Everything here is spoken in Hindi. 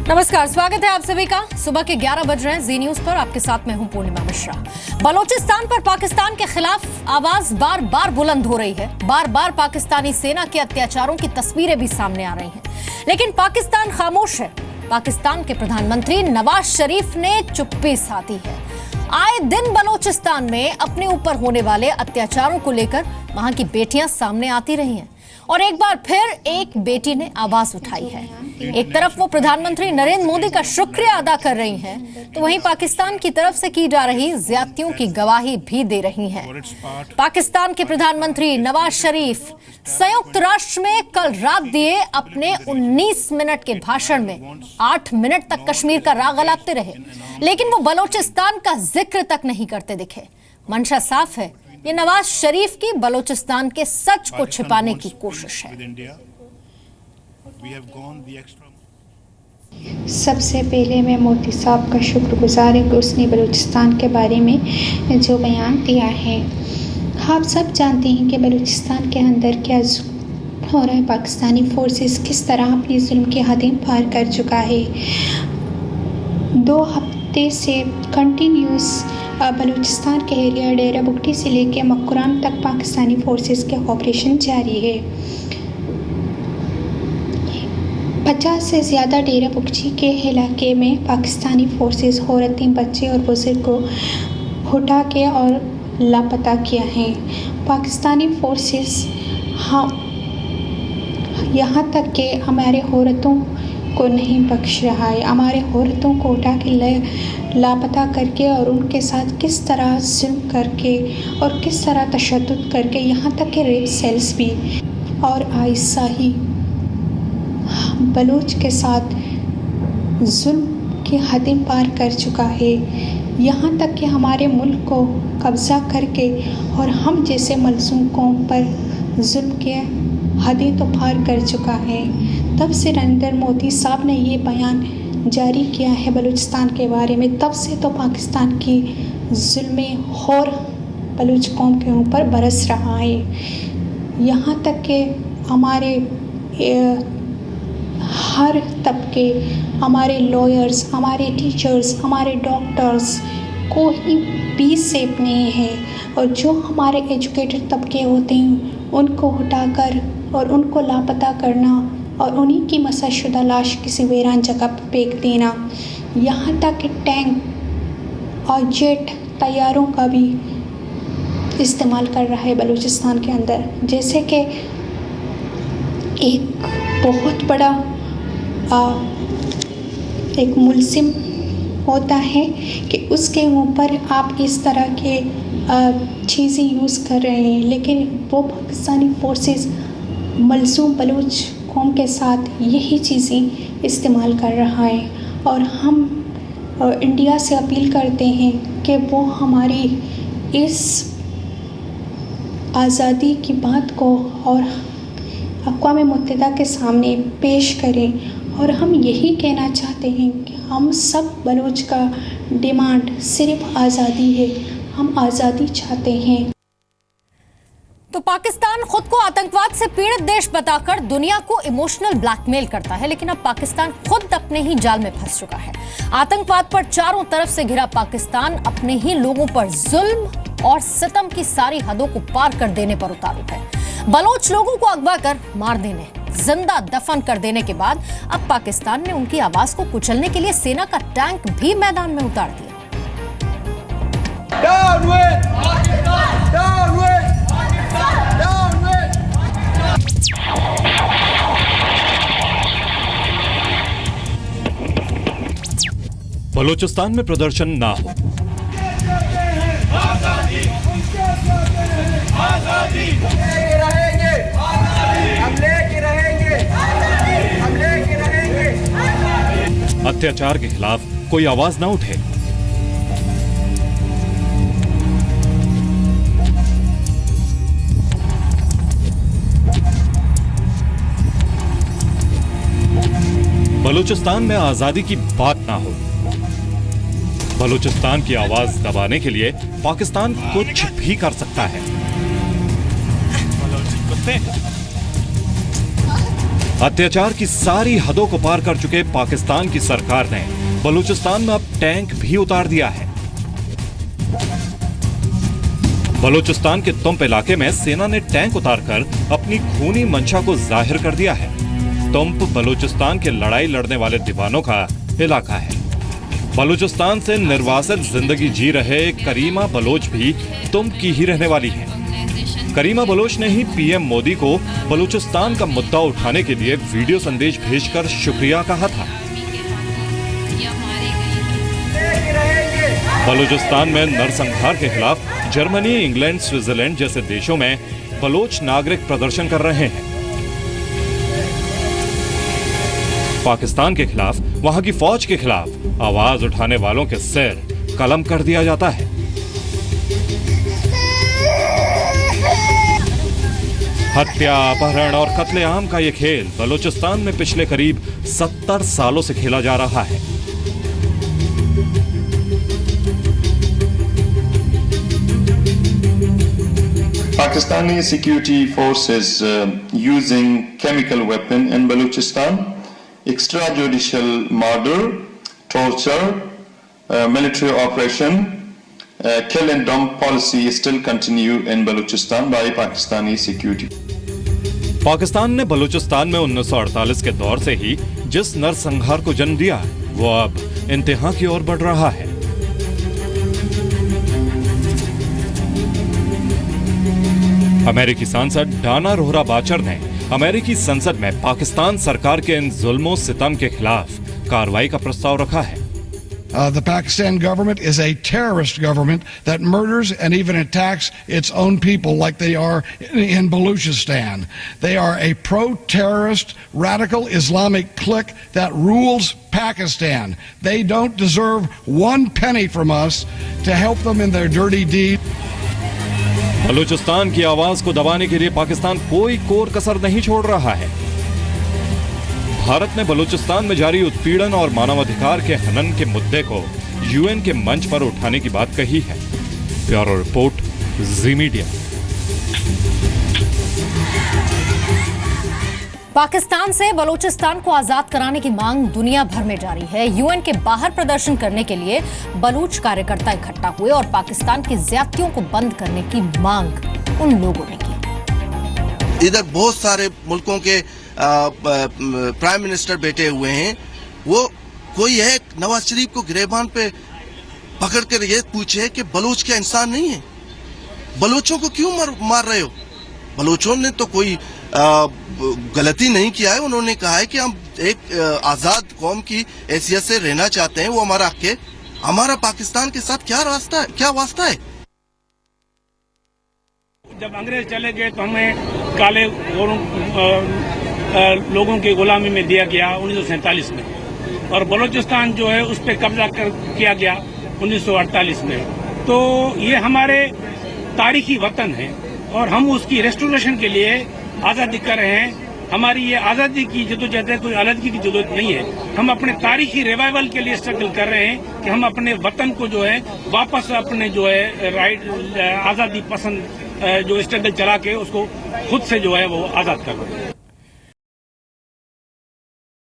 नमस्कार, स्वागत है आप सभी का। सुबह के 11 बज रहे हैं। जी न्यूज पर आपके साथ मैं हूं पूर्णिमा मिश्रा। बलूचिस्तान पर पाकिस्तान के खिलाफ आवाज बार बार बुलंद हो रही है। बार बार पाकिस्तानी सेना के अत्याचारों की तस्वीरें भी सामने आ रही हैं, लेकिन पाकिस्तान खामोश है। पाकिस्तान के प्रधानमंत्री नवाज शरीफ ने चुप्पी साधी है। आए दिन बलूचिस्तान में अपने ऊपर होने वाले अत्याचारों को लेकर वहां की बेटियां सामने आती रही हैं और एक बार फिर एक बेटी ने आवाज उठाई है। एक तरफ वो प्रधानमंत्री नरेंद्र मोदी का शुक्रिया अदा कर रही हैं, तो वहीं पाकिस्तान की तरफ से की जा रही ज्यादतियों की गवाही भी दे रही हैं। पाकिस्तान के प्रधानमंत्री नवाज शरीफ संयुक्त राष्ट्र में कल रात दिए अपने 19 मिनट के भाषण में 8 मिनट तक कश्मीर का राग अलापते रहे, लेकिन वो बलूचिस्तान का जिक्र तक नहीं करते दिखे। मंशा साफ है, ये नवाज शरीफ की बलूचिस्तान के सच को छिपाने की कोशिश है। सबसे पहले मैं मोदी साहब का शुक्रगुजार है कि उसने बलूचिस्तान के बारे में जो बयान दिया है। आप सब जानते हैं कि बलूचिस्तान के अंदर क्या हो रहा है। पाकिस्तानी फोर्सेस किस तरह अपनी जुल्म की हदें पार कर चुका है। 2 हफ्ते से कंटिन्यूस बलूचिस्तान के एरिया डेरा बुगटी से लेकर मक्रान तक पाकिस्तानी फोर्सेस के ऑपरेशन जारी है। 50 से ज़्यादा डेरा बुगटी के इलाके में पाकिस्तानी फोर्सेस औरतें, बच्चे और बुजुर्ग को उठा के और लापता किया है। पाकिस्तानी फोर्सेस यहाँ तक कि हमारे औरतों को नहीं बख्श रहा है। हमारे औरतों को उठा के लापता करके और उनके साथ किस तरह जुल्म करके और किस तरह तशद्दुद करके, यहाँ तक कि रेप सेल्स भी, और आइसा ही बलूच के साथ जुल्म की हदें पार कर चुका है। यहाँ तक कि हमारे मुल्क को कब्ज़ा करके और हम जैसे मज़लूम कौम पर जुल्म के हदें तो पार कर चुका है। तब से नरेंद्र मोदी साहब ने ये बयान जारी किया है बलूचिस्तान के बारे में, तब से तो पाकिस्तान की जुल्में और बलूच कौम के ऊपर बरस रहा है। यहाँ तक कि हमारे हर तबके, हमारे लॉयर्स, हमारे टीचर्स, हमारे डॉक्टर्स को ही भी सेफ नहीं है, और जो हमारे एजुकेटेड तबके होते हैं उनको उठाकर और उनको लापता करना और उन्हीं की मसशुदा लाश किसी वीरान जगह पर फेंक देना। यहाँ तक कि टैंक और जेट तैयारों का भी इस्तेमाल कर रहा है बलूचिस्तान के अंदर। जैसे कि एक बहुत बड़ा एक मुल्जिम होता है कि उसके ऊपर आप इस तरह के चीज़ें यूज़ कर रहे हैं, लेकिन वो पाकिस्तानी फोर्सेस मलसूम बलूच कौम के साथ यही चीज़ें इस्तेमाल कर रहा है। और हम इंडिया से अपील करते हैं कि वो हमारी इस आज़ादी की बात को और अक़वाम मुत्तहिदा के सामने पेश करें। और हम यही कहना चाहते हैं कि हम सब बलूच का डिमांड सिर्फ आज़ादी है। हम आज़ादी चाहते हैं। तो पाकिस्तान खुद को आतंकवाद से पीड़ित देश बताकर दुनिया को इमोशनल ब्लैकमेल करता है, लेकिन अब पाकिस्तान खुद अपने ही जाल में फंस चुका है। आतंकवाद पर चारों तरफ से घिरा पाकिस्तान अपने ही लोगों पर जुल्म और सितम की सारी हदों को पार कर देने पर उतारू है। बलोच लोगों को अगवा कर मार देने, जिंदा दफन कर देने के बाद अब पाकिस्तान ने उनकी आवाज को कुचलने के लिए सेना का टैंक भी मैदान में उतार दिया। Down with Pakistan! Down with Pakistan! Down with Balochistan में प्रदर्शन ना हो। आजादी! आजादी! रहेंगे! हम लेके रहेंगे! हम लेके रहेंगे! अत्याचार के खिलाफ कोई आवाज ना उठे। बलूचिस्तान में आजादी की बात ना हो। बलूचिस्तान की आवाज दबाने के लिए पाकिस्तान कुछ भी कर सकता है। अत्याचार की सारी हदों को पार कर चुके पाकिस्तान की सरकार ने बलूचिस्तान में अब टैंक भी उतार दिया है। बलूचिस्तान के तुम्प इलाके में सेना ने टैंक उतारकर अपनी खूनी मंशा को जाहिर कर दिया है। तुम्प बलूचिस्तान के लड़ाई लड़ने वाले दीवानों का इलाका है। बलूचिस्तान से निर्वासित जिंदगी जी रहे करीमा बलोच भी तुम्प की ही रहने वाली हैं। करीमा बलोच ने ही पीएम मोदी को बलूचिस्तान का मुद्दा उठाने के लिए वीडियो संदेश भेजकर शुक्रिया कहा था। बलूचिस्तान में नरसंहार के खिलाफ जर्मनी, इंग्लैंड, स्विट्जरलैंड जैसे देशों में बलोच नागरिक प्रदर्शन कर रहे हैं। पाकिस्तान के खिलाफ, वहां की फौज के खिलाफ आवाज उठाने वालों के सिर कलम कर दिया जाता है। हत्या, अपहरण और कत्लेआम का यह खेल बलूचिस्तान में पिछले करीब 70 सालों से खेला जा रहा है। Pakistani security forces using chemical weapon in Balochistan, extrajudicial murder, torture, military operation, kill and dump policy still continue in Balochistan by Pakistani security. Pakistan ने बलूचिस्तान में 1948 के दौर से ही जिस नरसंहार को जन्म दिया, वो अब इंतहा की ओर बढ़ रहा है। अमेरिकी सांसद डाना रोहरा बाचर ने अमेरिकी संसद में पाकिस्तान सरकार के इन जुल्मों सितम के खिलाफ कार्रवाई का प्रस्ताव रखा है। The Pakistan government is a terrorist government that murders and even attacks its own people like they are in Balochistan. They are a pro-terrorist, radical Islamic clique that rules Pakistan. They don't deserve one penny from us to help them in their dirty deed. Balochistan की आवाज को दबाने के लिए पाकिस्तान कोई कोर कसर नहीं छोड़ रहा है। भारत ने बलूचिस्तान में जारी उत्पीड़न और मानवाधिकार के हनन के मुद्दे को यूएन के मंच पर उठाने की बात कही है। ब्यूरो रिपोर्ट, जी मीडिया। पाकिस्तान से बलूचिस्तान को आजाद कराने की मांग दुनिया भर में जारी है। यूएन के बाहर प्रदर्शन करने के लिए बलूच कार्यकर्ता इकट्ठा हुए और पाकिस्तान की ज्यादतियों को बंद करने की मांग उन लोगों ने की। इधर बहुत सारे मुल्कों के प्राइम मिनिस्टर बैठे हुए हैं। वो कोई है नवाज शरीफ को गिरेबान पे पकड़ कर ये पूछे कि बलूच क्या इंसान नहीं है? बलूचों को क्यों मार रहे हो? बलूचों ने तो कोई गलती नहीं किया है। उन्होंने कहा है कि हम एक आजाद कौम की हैसियत से रहना चाहते हैं, वो हमारा हक है। हमारा पाकिस्तान के साथ क्या रास्ता है, क्या वास्ता है? जब अंग्रेज चले गए तो हमें काले लोगों की गुलामी में दिया गया 1947 में, और बलूचिस्तान जो है उस पर कब्जा किया गया 1948 में। तो ये हमारे तारीखी वतन है और हम उसकी रेस्टोरेशन के लिए आजादी कर रहे हैं। हमारी ये आजादी की जदोजहद है, कोई अलग की जरूरत नहीं है। हम अपने तारीखी रिवाइवल के लिए स्ट्रगल कर रहे हैं कि हम अपने वतन को जो है वापस अपने जो है राइट आजादी पसंद जो स्ट्रगल चला के उसको खुद से जो है वो आजाद कर रहे हैं।